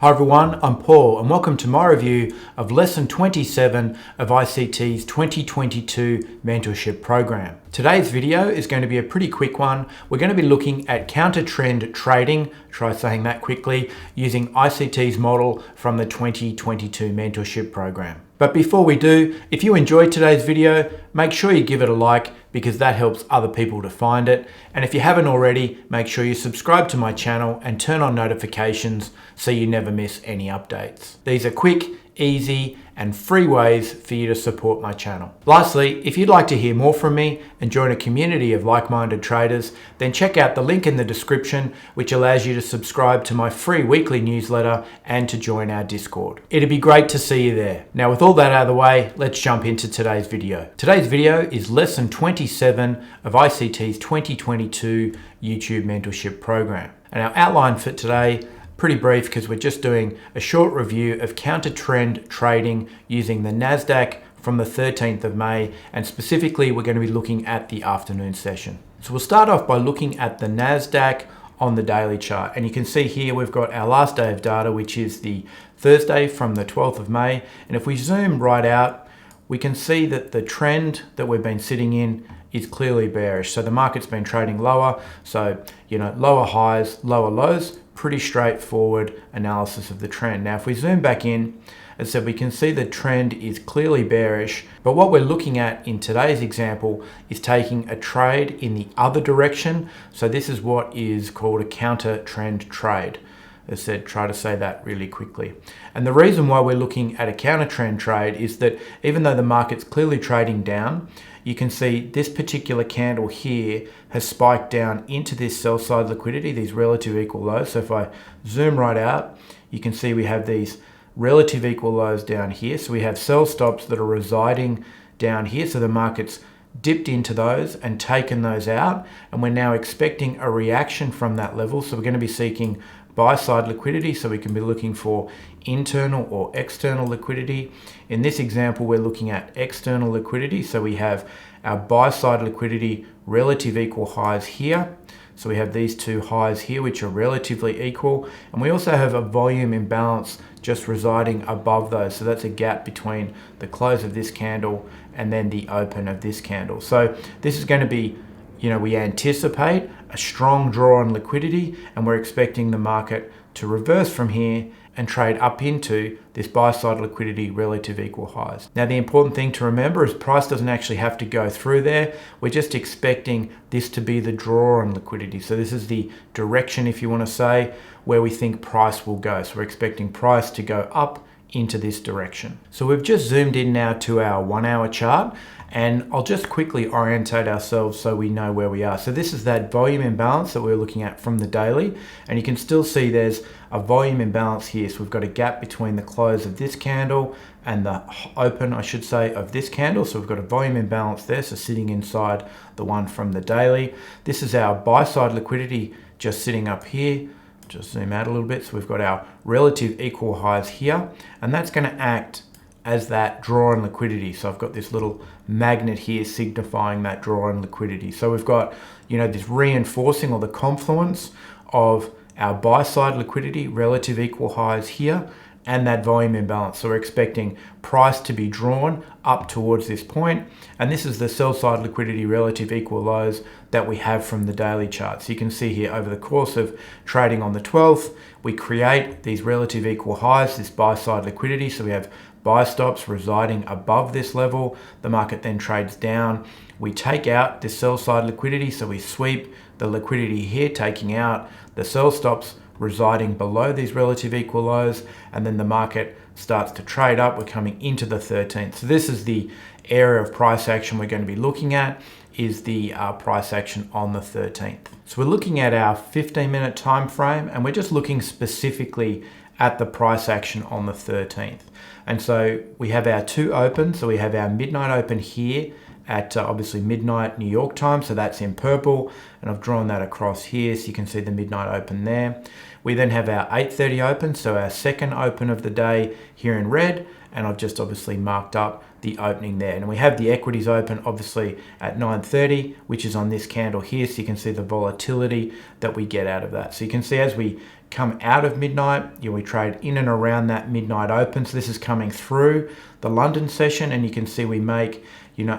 Hi everyone, I'm Paul and welcome to my review of Lesson 27 of ICT's 2022 Mentorship Program. Today's video is going to be a pretty quick one. We're going to be looking at counter-trend trading, try saying that quickly, using ICT's model from the 2022 Mentorship Program. But before we do, if you enjoyed today's video, make sure you give it a like because that helps other people to find it. And if you haven't already, make sure you subscribe to my channel and turn on notifications so you never miss any updates. These are quick, easy, and free ways for you to support my channel. Lastly, if you'd like to hear more from me and join a community of like-minded traders, then check out the link in the description, which allows you to subscribe to my free weekly newsletter and to join our Discord. It'd be great to see you there. Now, with all that out of the way, let's jump into today's video. Today's video is Lesson 27 of ICT's 2022 YouTube Mentorship Program. And our outline for today, pretty brief because we're just doing a short review of counter trend trading using the NASDAQ from the 13th of May, and specifically we're going to be looking at the afternoon session. So we'll start off by looking at the NASDAQ on the daily chart, and you can see here we've got our last day of data, which is the Thursday from the 12th of May, and if we zoom right out, we can see that the trend that we've been sitting in is clearly bearish. So the market's been trading lower, so lower highs, lower lows, pretty straightforward analysis of the trend. Now, if we zoom back in, as I said, we can see the trend is clearly bearish, but what we're looking at in today's example is taking a trade in the other direction. So this is what is called a counter trend trade. As I said, try to say that really quickly. And the reason why we're looking at a counter trend trade is that even though the market's clearly trading down, you can see this particular candle here has spiked down into this sell side liquidity, these relative equal lows. So if I zoom right out, you can see we have these relative equal lows down here. So we have sell stops that are residing down here. So the market's dipped into those and taken those out. And we're now expecting a reaction from that level. So we're going to be seeking buy side liquidity, so we can be looking for internal or external liquidity. In this example, we're looking at external liquidity, so we have our buy side liquidity relative equal highs here. So we have these two highs here, which are relatively equal, and we also have a volume imbalance just residing above those. So that's a gap between the close of this candle and then the open of this candle. So this is going to be, we anticipate a strong draw on liquidity, and we're expecting the market to reverse from here and trade up into this buy side liquidity relative equal highs. Now, the important thing to remember is price doesn't actually have to go through there. We're just expecting this to be the draw on liquidity. So this is the direction, if you want to say, where we think price will go. So we're expecting price to go up into this direction. So we've just zoomed in now to our 1 hour chart, and I'll just quickly orientate ourselves so we know where we are. So this is that volume imbalance that we're looking at from the daily, and you can still see there's a volume imbalance here. So we've got a gap between the close of this candle and the open, I should say, of this candle. So we've got a volume imbalance there, so sitting inside the one from the daily. This is our buy side liquidity just sitting up here. Just zoom out a little bit. So we've got our relative equal highs here, and that's going to act as that draw on liquidity. So I've got this little magnet here signifying that draw on liquidity. So we've got, this reinforcing or the confluence of our buy side liquidity, relative equal highs here, and that volume imbalance. So we're expecting price to be drawn up towards this point, and this is the sell side liquidity relative equal lows that we have from the daily chart. So you can see here over the course of trading on the 12th, we create these relative equal highs, this buy side liquidity. So we have buy stops residing above this level. The market then trades down. We take out this sell side liquidity, so we sweep the liquidity here, taking out the sell stops residing below these relative equal lows, and then the market starts to trade up. We're coming into the 13th. So this is the area of price action we're going to be looking at, is the price action on the 13th. So we're looking at our 15-minute time frame, and we're just looking specifically at the price action on the 13th. And so we have our two opens. So we have our midnight open here at obviously midnight New York time, so that's in purple, and I've drawn that across here so you can see the midnight open there. We then have our 8:30 open, so our second open of the day here in red, and I've just obviously marked up the opening there. And we have the equities open obviously at 9:30, which is on this candle here, so you can see the volatility that we get out of that. So you can see as we come out of midnight, we trade in and around that midnight open. So this is coming through the London session, and you can see we make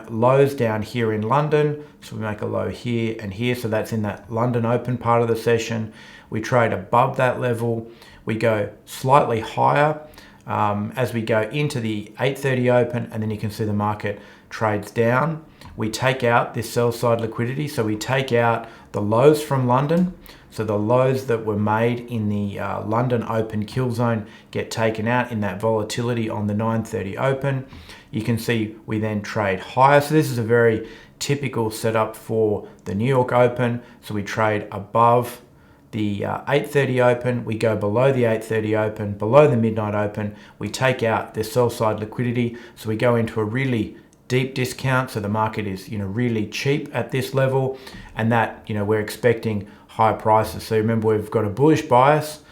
lows down here in London. So we make a low here and here. So that's in that London open part of the session. We trade above that level. We go slightly higher as we go into the 8:30 open, and then you can see the market trades down. We take out this sell side liquidity. So we take out the lows from London. So the lows that were made in the London open kill zone get taken out in that volatility on the 9:30 open. You can see we then trade higher. So this is a very typical setup for the New York open. So we trade above the 8:30 open, we go below the 8:30 open, below the midnight open, we take out the sell side liquidity. So we go into a really deep discount. So the market is really cheap at this level, and that we're expecting higher prices. So remember, we've got a bullish bias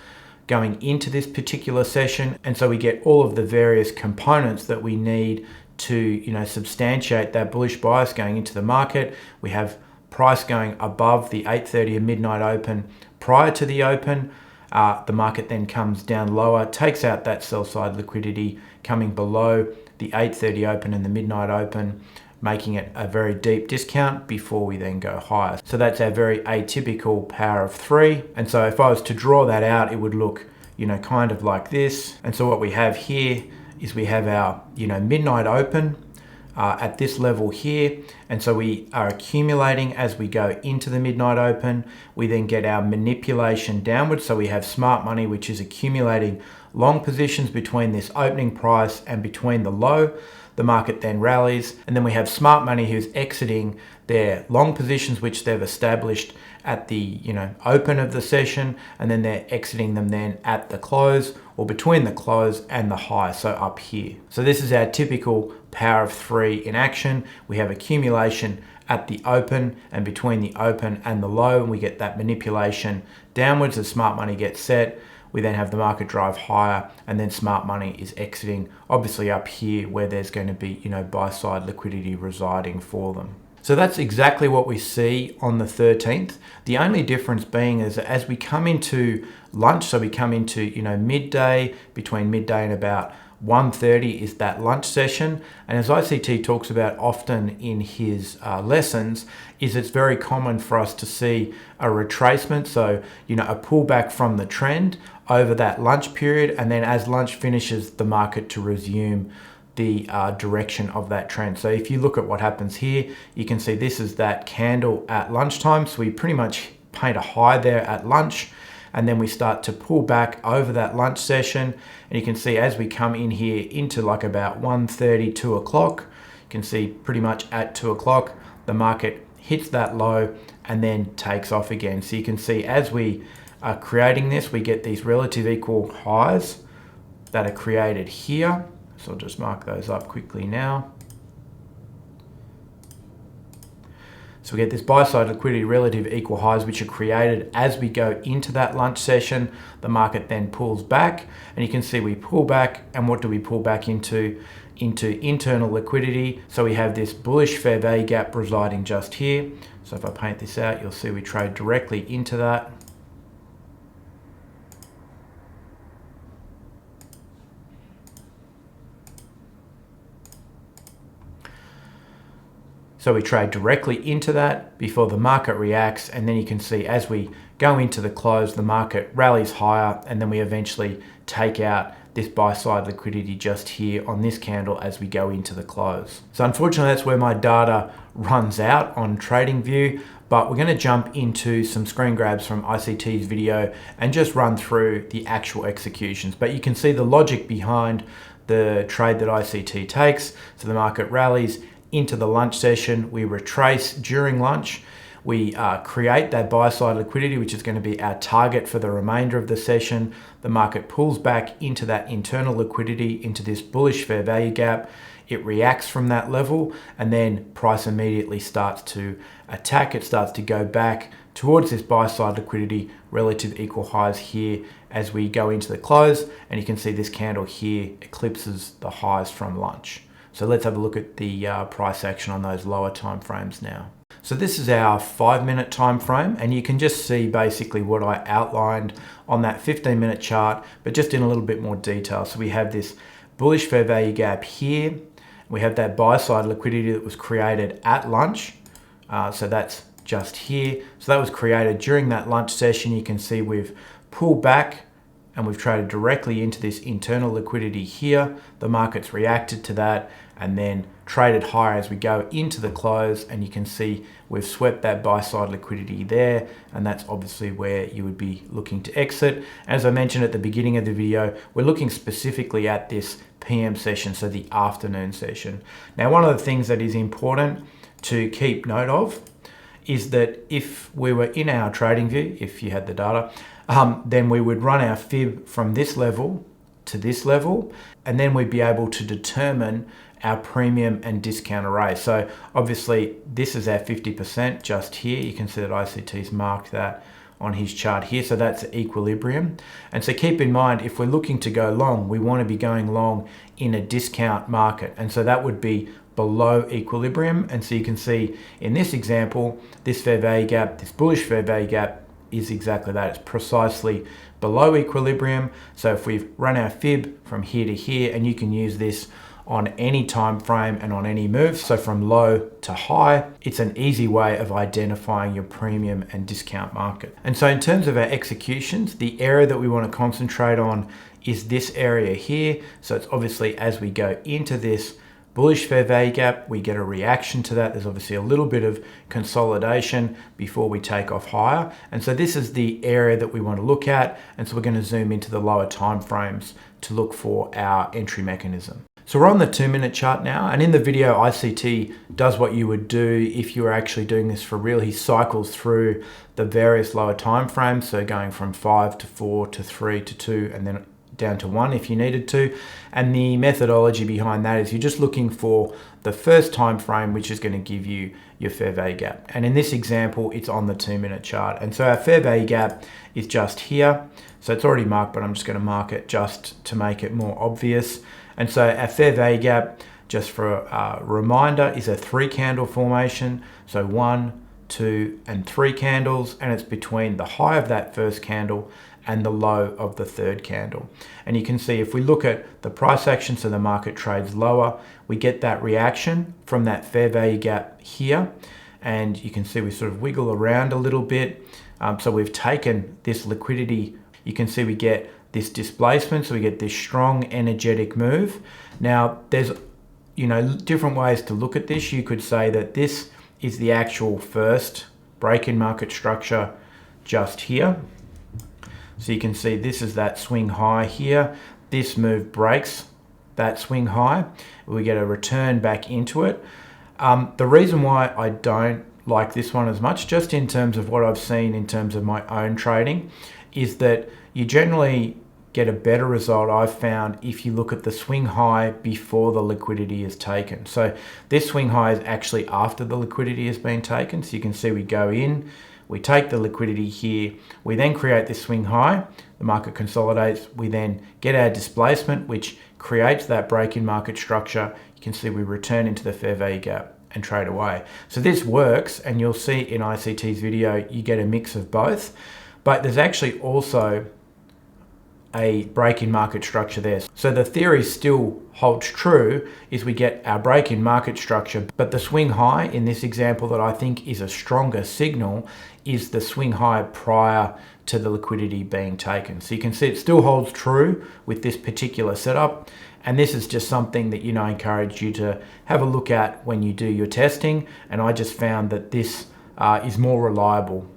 going into this particular session, and so we get all of the various components that we need to substantiate that bullish bias going into the market. We have price going above the 8:30 and midnight open prior to the open. The market then comes down lower, takes out that sell side liquidity, coming below the 8:30 open and the midnight open, making it a very deep discount before we then go higher. So that's our very atypical power of three. And so if I was to draw that out, it would look kind of like this. And so what we have here is we have our midnight open at this level here, and so we are accumulating as we go into the midnight open. We then get our manipulation downwards, so we have smart money, which is accumulating long positions between this opening price and between the low. The market then rallies, and then we have smart money who's exiting their long positions which they've established at the open of the session, and then they're exiting them then at the close or between the close and the high, so up here. So this is our typical power of three in action. We have accumulation at the open and between the open and the low, and we get that manipulation downwards as smart money gets set. We then have the market drive higher, and then smart money is exiting obviously up here where there's going to be buy side liquidity residing for them. So that's exactly what we see on the 13th. The only difference being is as we come into lunch, so we come into midday, between midday and about 1:30 is that lunch session. And as ICT talks about often in his lessons, is it's very common for us to see a retracement, so a pullback from the trend over that lunch period, and then as lunch finishes, the market to resume the direction of that trend. So if you look at what happens here, you can see this is that candle at lunchtime. So we pretty much paint a high there at lunch, and then we start to pull back over that lunch session. And you can see as we come in here into like about 1:30, 2 o'clock, you can see pretty much at 2 o'clock, the market hits that low and then takes off again. So you can see as we are creating this, we get these relative equal highs that are created here. So I'll just mark those up quickly now. So we get this buy side liquidity relative equal highs, which are created as we go into that lunch session. The market then pulls back, and you can see we pull back, and what do we pull back into? Into internal liquidity. So we have this bullish fair value gap residing just here. So if I paint this out, you'll see we trade directly into that. So we trade directly into that before the market reacts, and then you can see as we go into the close, the market rallies higher, and then we eventually take out this buy side liquidity just here on this candle as we go into the close. So unfortunately, that's where my data runs out on TradingView, but we're going to jump into some screen grabs from ICT's video and just run through the actual executions. But you can see the logic behind the trade that ICT takes. So the market rallies into the lunch session, we retrace during lunch, we create that buy side liquidity, which is going to be our target for the remainder of the session. The market pulls back into that internal liquidity, into this bullish fair value gap. It reacts from that level, and then price immediately starts to attack. It starts to go back towards this buy side liquidity, relative equal highs here as we go into the close, and you can see this candle here eclipses the highs from lunch. So let's have a look at the price action on those lower time frames now. So this is our 5-minute time frame, and you can just see basically what I outlined on that 15-minute chart, but just in a little bit more detail. So we have this bullish fair value gap here. We have that buy side liquidity that was created at lunch. So that's just here. So that was created during that lunch session. You can see we've pulled back and we've traded directly into this internal liquidity here. The market's reacted to that and then traded higher as we go into the close, and you can see we've swept that buy side liquidity there, and that's obviously where you would be looking to exit. As I mentioned at the beginning of the video, we're looking specifically at this PM session, so the afternoon session. Now, one of the things that is important to keep note of is that if we were in our trading view, if you had the data, then we would run our fib from this level to this level, and then we'd be able to determine our premium and discount array. So obviously this is our 50% just here. You can see that ICT's marked that on his chart here. So that's equilibrium. And so keep in mind, if we're looking to go long, we want to be going long in a discount market. And so that would be below equilibrium. And so you can see in this example, this fair value gap, this bullish fair value gap is exactly that. It's precisely below equilibrium. So if we run our fib from here to here, and you can use this on any time frame and on any move, so from low to high, it's an easy way of identifying your premium and discount market. And so in terms of our executions, the area that we want to concentrate on is this area here. So it's obviously as we go into this bullish fair value gap, we get a reaction to that. There's obviously a little bit of consolidation before we take off higher. And so this is the area that we want to look at. And so we're going to zoom into the lower time frames to look for our entry mechanism. So we're on the 2-minute chart now, and in the video, ICT does what you would do if you were actually doing this for real. He cycles through the various lower time frames, so going from 5 to 4 to 3 to 2, and then down to 1 if you needed to. And the methodology behind that is you're just looking for the first time frame, which is going to give you your fair value gap. And in this example, it's on the 2-minute chart. And so our fair value gap is just here. So it's already marked, but I'm just going to mark it just to make it more obvious. And so our fair value gap, just for a reminder, is a 3-candle formation. So 1, 2, and 3 candles, and it's between the high of that first candle and the low of the third candle. And you can see if we look at the price action, so the market trades lower, we get that reaction from that fair value gap here. And you can see we sort of wiggle around a little bit. So we've taken this liquidity. You can see we get this displacement, so we get this strong energetic move. Now there's different ways to look at this. You could say that this is the actual first break in market structure just here. So you can see this is that swing high here. This move breaks that swing high. We get a return back into it. The reason why I don't like this one as much, just in terms of what I've seen in terms of my own trading, is that you generally get a better result, I've found, if you look at the swing high before the liquidity is taken. So this swing high is actually after the liquidity has been taken. So you can see we go in, we take the liquidity here, we then create this swing high, the market consolidates, we then get our displacement, which creates that break in market structure. You can see we return into the fair value gap and trade away. So this works, and you'll see in ICT's video, you get a mix of both. But there's actually also a break in market structure there. So the theory still holds true, is we get our break in market structure, but the swing high in this example that I think is a stronger signal is the swing high prior to the liquidity being taken. So you can see it still holds true with this particular setup. And this is just something that I encourage you to have a look at when you do your testing. And I just found that this is more reliable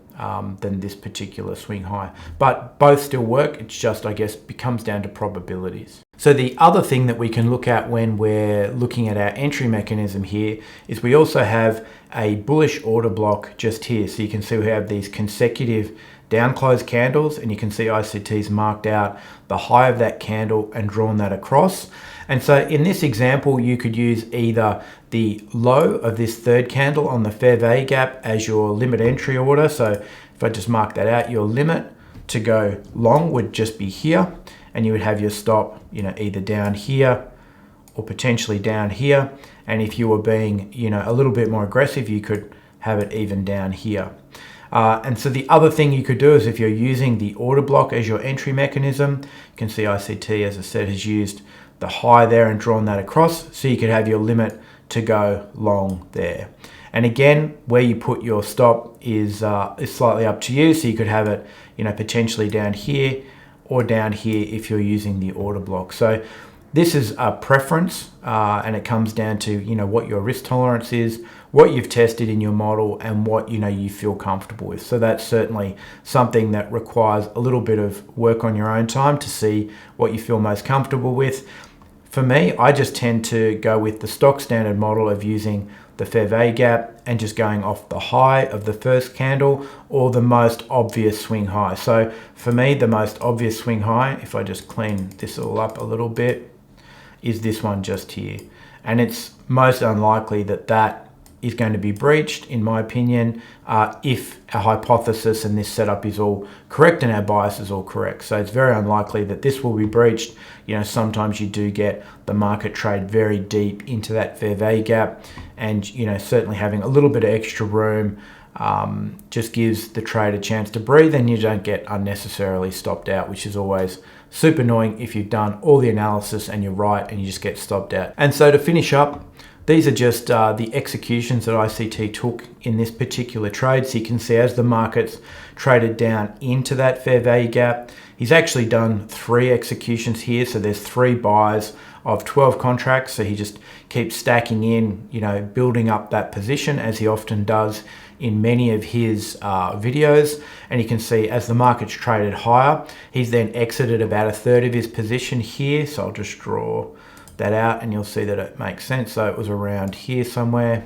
than this particular swing high. But both still work. It's just, I guess, becomes down to probabilities. So the other thing that we can look at when we're looking at our entry mechanism here is we also have a bullish order block just here. So you can see we have these consecutive down close candles, and you can see ICT's marked out the high of that candle and drawn that across. And so in this example, you could use either the low of this third candle on the fair value gap as your limit entry order. So if I just mark that out, your limit to go long would just be here, and you would have your stop, either down here or potentially down here. And if you were being, a little bit more aggressive, you could have it even down here. And so the other thing you could do is if you're using the order block as your entry mechanism, you can see ICT, as I said, has used the high there and drawn that across, so you could have your limit to go long there. And again, where you put your stop is slightly up to you. So you could have it, potentially down here or down here if you're using the order block. So this is a preference, and it comes down to what your risk tolerance is, what you've tested in your model, and what you feel comfortable with. So that's certainly something that requires a little bit of work on your own time to see what you feel most comfortable with. For me, I just tend to go with the stock standard model of using the fair value gap and just going off the high of the first candle or the most obvious swing high. So for me, the most obvious swing high, if I just clean this all up a little bit, is this one just here. And it's most unlikely that that is going to be breached, in my opinion, if our hypothesis and this setup is all correct and our bias is all correct. So it's very unlikely that this will be breached. Sometimes you do get the market trade very deep into that fair value gap, and certainly having a little bit of extra room just gives the trade a chance to breathe, and you don't get unnecessarily stopped out, which is always super annoying if you've done all the analysis and you're right and you just get stopped out. And so to finish up, these are just the executions that ICT took in this particular trade. So you can see as the market's traded down into that fair value gap, he's actually done 3 executions here. So there's 3 buys of 12 contracts. So he just keeps stacking in, building up that position as he often does in many of his videos. And you can see as the market's traded higher, he's then exited about a third of his position here. So I'll just draw that out and you'll see that it makes sense. So it was around here somewhere.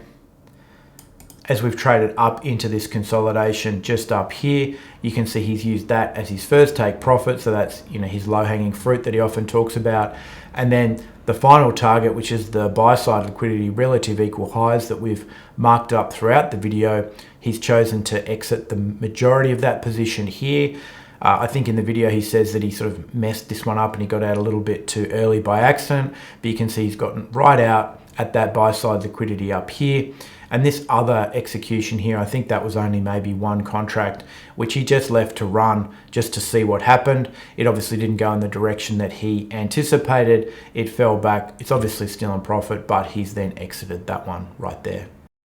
As we've traded up into this consolidation just up here, you can see he's used that as his first take profit. So that's his low-hanging fruit that he often talks about. And then the final target, which is the buy side liquidity relative equal highs that we've marked up throughout the video, he's chosen to exit the majority of that position here. I think in the video he says that he sort of messed this one up and he got out a little bit too early by accident, but you can see he's gotten right out at that buy side liquidity up here. And this other execution here, I think that was only maybe 1 contract, which he just left to run just to see what happened. It obviously didn't go in the direction that he anticipated. It fell back. It's obviously still in profit, but he's then exited that one right there.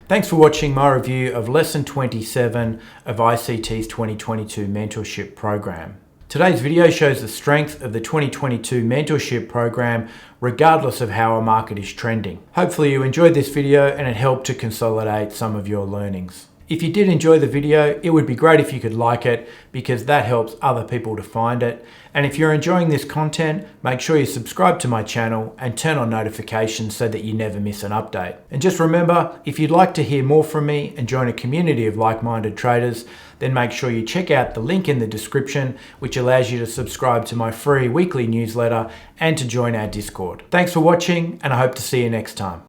Thanks for watching my review of Lesson 27 of ICT's 2022 Mentorship Program. Today's video shows the strength of the 2022 Mentorship Program regardless of how a market is trending. Hopefully you enjoyed this video and it helped to consolidate some of your learnings. If you did enjoy the video, it would be great if you could like it because that helps other people to find it. And if you're enjoying this content, make sure you subscribe to my channel and turn on notifications so that you never miss an update. And just remember, if you'd like to hear more from me and join a community of like-minded traders, then make sure you check out the link in the description, which allows you to subscribe to my free weekly newsletter and to join our Discord. Thanks for watching, and I hope to see you next time.